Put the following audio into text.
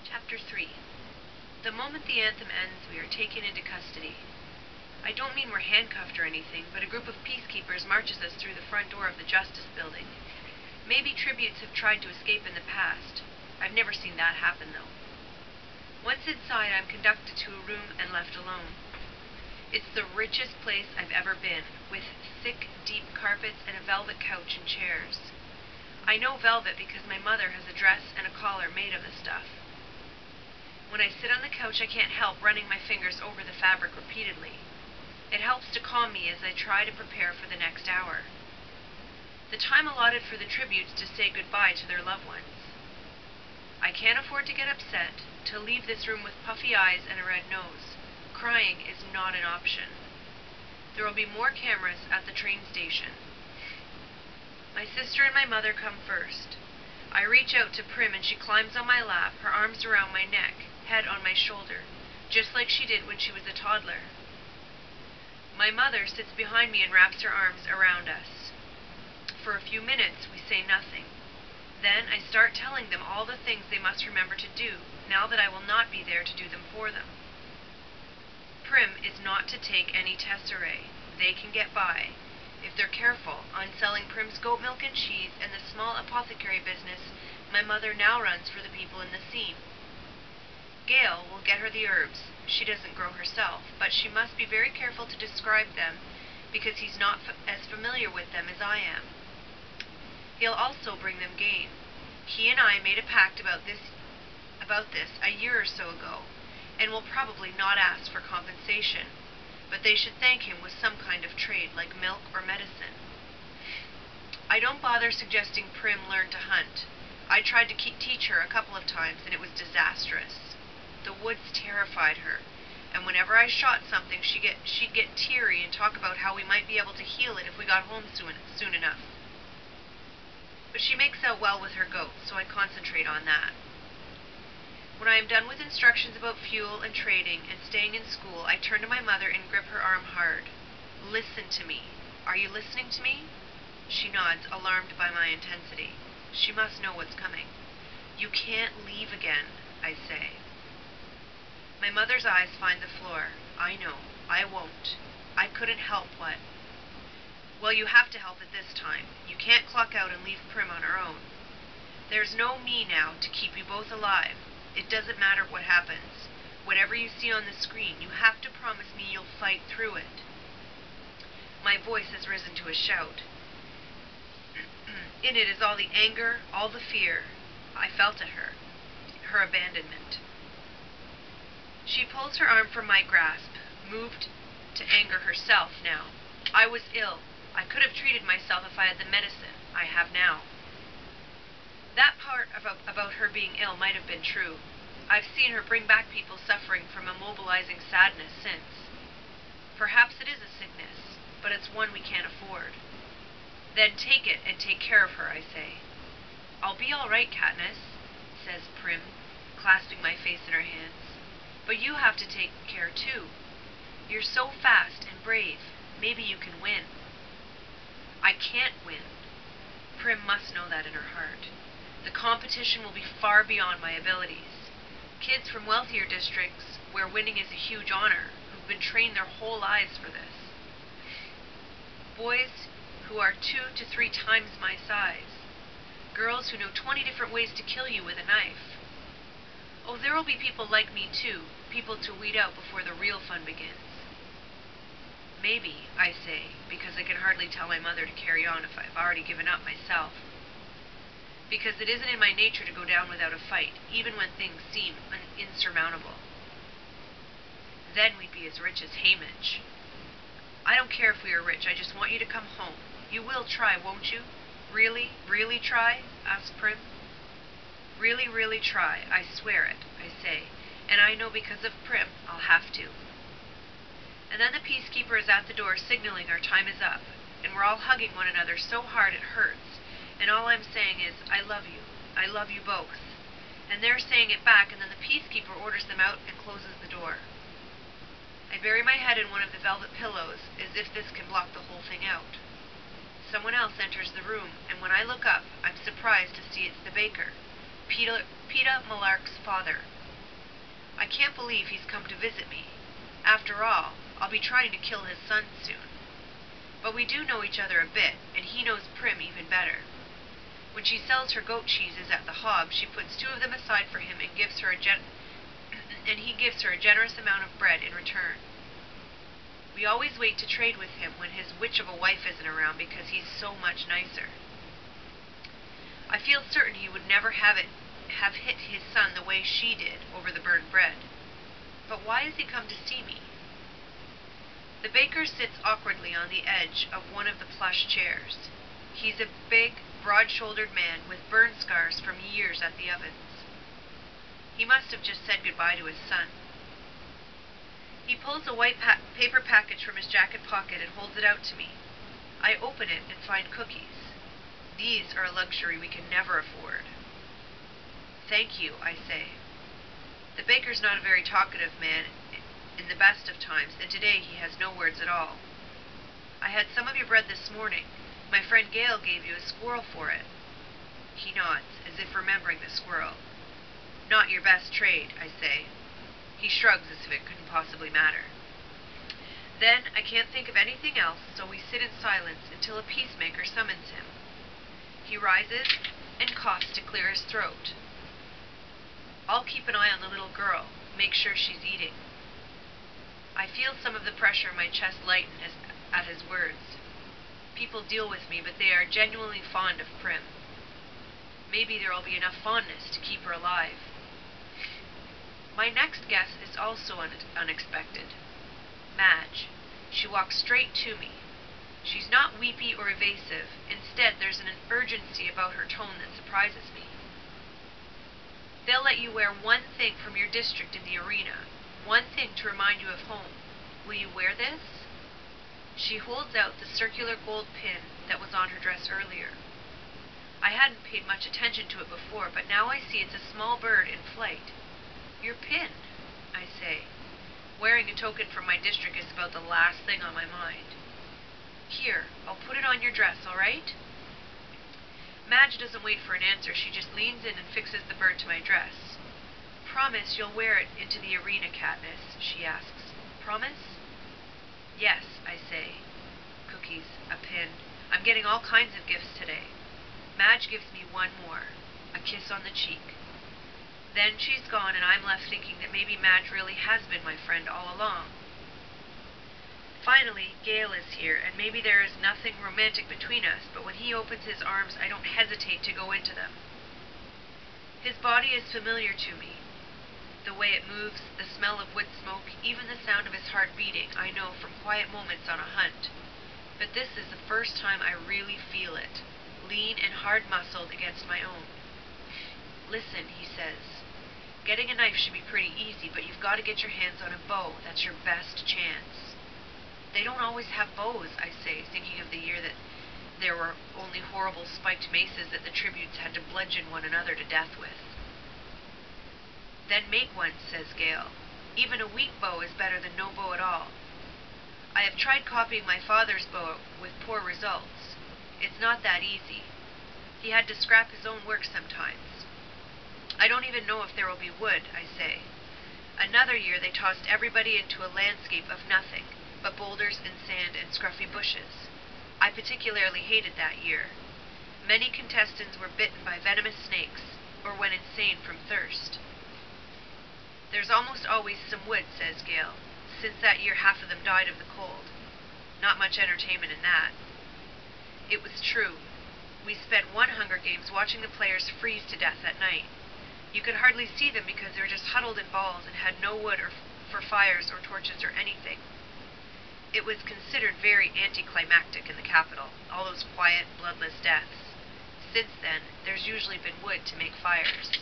Chapter 3. The moment the anthem ends, we are taken into custody. I don't mean we're handcuffed or anything, but a group of peacekeepers marches us through the front door of the Justice Building. Maybe tributes have tried to escape in the past. I've never seen that happen, though. Once inside, I'm conducted to a room and left alone. It's the richest place I've ever been, with thick, deep carpets and a velvet couch and chairs. I know velvet because my mother has a dress and a collar made of the stuff. When I sit on the couch, I can't help running my fingers over the fabric repeatedly. It helps to calm me as I try to prepare for the next hour. The time allotted for the tributes to say goodbye to their loved ones. I can't afford to get upset, to leave this room with puffy eyes and a red nose. Crying is not an option. There will be more cameras at the train station. My sister and my mother come first. I reach out to Prim and she climbs on my lap, her arms around my neck, head on my shoulder, just like she did when she was a toddler. My mother sits behind me and wraps her arms around us. For a few minutes, we say nothing. Then I start telling them all the things they must remember to do, now that I will not be there to do them for them. Prim is not to take any tesserae. They can get by, if they're careful, on selling Prim's goat milk and cheese and the small apothecary business my mother now runs for the people in the scene. Gail will get her the herbs. She doesn't grow herself, but she must be very careful to describe them because he's not as familiar with them as I am. He'll also bring them gain. He and I made a pact about this a year or so ago, and will probably not ask for compensation, but they should thank him with some kind of trade like milk or medicine. I don't bother suggesting Prim learn to hunt. I tried to teach her a couple of times and it was disastrous. The woods terrified her, and whenever I shot something she'd get teary and talk about how we might be able to heal it if we got home soon enough. But she makes out well with her goats, so I concentrate on that. When I am done with instructions about fuel and trading and staying in school, I turn to my mother and grip her arm hard. Listen to me. Are you listening to me? She nods, alarmed by my intensity. She must know what's coming. You can't leave again, I say. My mother's eyes find the floor. I know. I won't. I couldn't help what? Well, you have to help it this time. You can't clock out and leave Prim on her own. There's no me now to keep you both alive. It doesn't matter what happens. Whatever you see on the screen, you have to promise me you'll fight through it. My voice has risen to a shout. In it is all the anger, all the fear I felt at her abandonment. She pulls her arm from my grasp, moved to anger herself now. I was ill. I could have treated myself if I had the medicine I have now. That part about her being ill might have been true. I've seen her bring back people suffering from immobilizing sadness since. Perhaps it is a sickness, but it's one we can't afford. Then take it and take care of her, I say. I'll be all right, Katniss, says Prim, clasping my face in her hands. But you have to take care, too. You're so fast and brave. Maybe you can win. I can't win. Prim must know that in her heart. The competition will be far beyond my abilities. Kids from wealthier districts, where winning is a huge honor, who've been trained their whole lives for this. Boys who are 2 to 3 times my size. Girls who know 20 different ways to kill you with a knife. Oh, there will be people like me too, people to weed out before the real fun begins. Maybe, I say, because I can hardly tell my mother to carry on if I've already given up myself. Because it isn't in my nature to go down without a fight, even when things seem insurmountable. Then we'd be as rich as Haymitch. I don't care if we are rich, I just want you to come home. You will try, won't you? Really, really try? Asks Prim. Really, really try, I swear it, I say, and I know because of Prim, I'll have to. And then the peacekeeper is at the door signaling our time is up, and we're all hugging one another so hard it hurts. And all I'm saying is, I love you both. And they're saying it back, and then the peacekeeper orders them out and closes the door. I bury my head in one of the velvet pillows, as if this can block the whole thing out. Someone else enters the room, and when I look up, I'm surprised to see it's the baker, Peeta Malark's father. I can't believe he's come to visit me. After all, I'll be trying to kill his son soon. But we do know each other a bit, and he knows Prim even better. When she sells her goat cheeses at the hob, she puts 2 of them aside for him and gives her and he gives her a generous amount of bread in return. We always wait to trade with him when his witch of a wife isn't around because he's so much nicer. I feel certain he would never have hit his son the way she did over the burned bread. But why has he come to see me? The baker sits awkwardly on the edge of one of the plush chairs. He's a big, broad-shouldered man with burn scars from years at the ovens. He must have just said goodbye to his son. He pulls a white paper package from his jacket pocket and holds it out to me. I open it and find cookies. These are a luxury we can never afford. Thank you, I say. The baker's not a very talkative man in the best of times, and today he has no words at all. I had some of your bread this morning. My friend Gail gave you a squirrel for it. He nods, as if remembering the squirrel. Not your best trade, I say. He shrugs as if it couldn't possibly matter. Then I can't think of anything else, so we sit in silence until a peacemaker summons him. He rises and coughs to clear his throat. I'll keep an eye on the little girl, make sure she's eating. I feel some of the pressure in my chest lighten at his words. People deal with me, but they are genuinely fond of Prim. Maybe there will be enough fondness to keep her alive. My next guess is also unexpected. Madge. She walks straight to me. She's not weepy or evasive. Instead, there's an urgency about her tone that surprises me. They'll let you wear one thing from your district in the arena. One thing to remind you of home. Will you wear this? She holds out the circular gold pin that was on her dress earlier. I hadn't paid much attention to it before, but now I see it's a small bird in flight. Your pin, I say. Wearing a token from my district is about the last thing on my mind. Here, I'll put it on your dress, all right? Madge doesn't wait for an answer. She just leans in and fixes the bird to my dress. Promise you'll wear it into the arena, Katniss, she asks. Promise? Yes, I say. Cookies, a pin. I'm getting all kinds of gifts today. Madge gives me one more. A kiss on the cheek. Then she's gone, and I'm left thinking that maybe Madge really has been my friend all along. Finally, Gale is here, and maybe there is nothing romantic between us, but when he opens his arms, I don't hesitate to go into them. His body is familiar to me. The way it moves, the smell of wood smoke, even the sound of his heart beating, I know from quiet moments on a hunt. But this is the first time I really feel it, lean and hard-muscled against my own. Listen, he says. Getting a knife should be pretty easy, but you've got to get your hands on a bow. That's your best chance. They don't always have bows, I say, thinking of the year that there were only horrible spiked maces that the tributes had to bludgeon one another to death with. Then make one, says Gale. Even a weak bow is better than no bow at all. I have tried copying my father's bow with poor results. It's not that easy. He had to scrap his own work sometimes. I don't even know if there will be wood, I say. Another year they tossed everybody into a landscape of nothing, but boulders and sand and scruffy bushes. I particularly hated that year. Many contestants were bitten by venomous snakes, or went insane from thirst. There's almost always some wood, says Gale. Since that year half of them died of the cold. Not much entertainment in that. It was true. We spent one Hunger Games watching the players freeze to death at night. You could hardly see them because they were just huddled in balls and had no wood for fires or torches or anything. It was considered very anticlimactic in the capital, all those quiet, bloodless deaths. Since then, there's usually been wood to make fires.